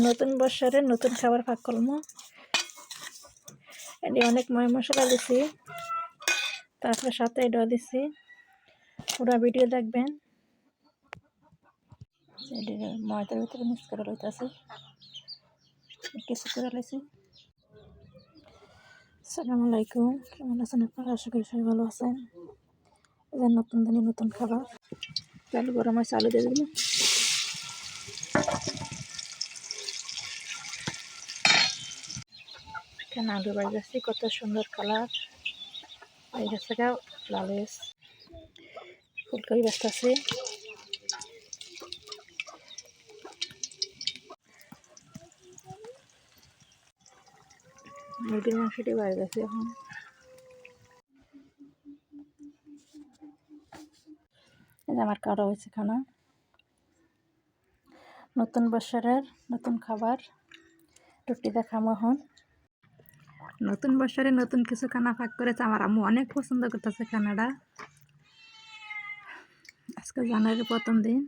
নতুন বছরের নতুন খাবার পাক করবো। এটি অনেক ময় মশলা দিছি, তারপরে সাথে এটা দিছি। পুরো ভিডিও দেখবেন। এটি ময়দার ভিতরে মিক্স করে লইতেছি, কিছু করে লইছি। আসসালামু আলাইকুম, কেমন আছেন আপনারা? আশা করি সবাই ভালো আছেন। এদের নতুন দিনে নতুন খাবার। চালু গরম হয়, চালু দিয়ে দেবো। এখানে আলু ভাজছি, কত সুন্দর কালার এই গেছে, লাল ফুলকপি বাজতেছি। মুরগির মাংসটি বাজতেছি এখন। আমার কারো হয়েছে খানা। নতুন বছরের নতুন খাবার রুটি দেখামো এখন। নতুন বছরে নতুন কিছু খানা পাক করেছে আমার আম্মু, অনেক পছন্দ করতেছে খানাটা। আজকে জানুয়ারির প্রথম দিন।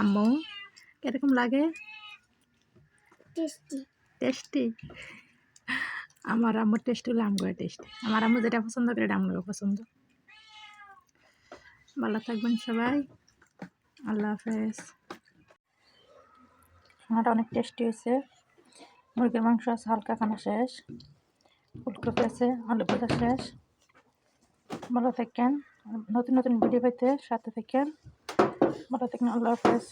আম্মু কিরকম লাগে? Tasty tasty. আমার আম্মুর টেস্টি হলে আমগো টেস্টি। আমার আম্মু যেটা পছন্দ করে এটা আমগো পছন্দ। ভালো থাকবেন সবাই, আল্লাহ হাফেজ। খানাটা অনেক টেস্টি হয়েছে। মুরগির মাংস আছে, হালকা খানা শেষ। ফুলকপি আছে, আলু ভাজা শেষ। ভালো থাকেন, নতুন নতুন ভিডিও পেতে সাথে থাকেন। ভালো থাকেন, আল্লাহ হাফেজ।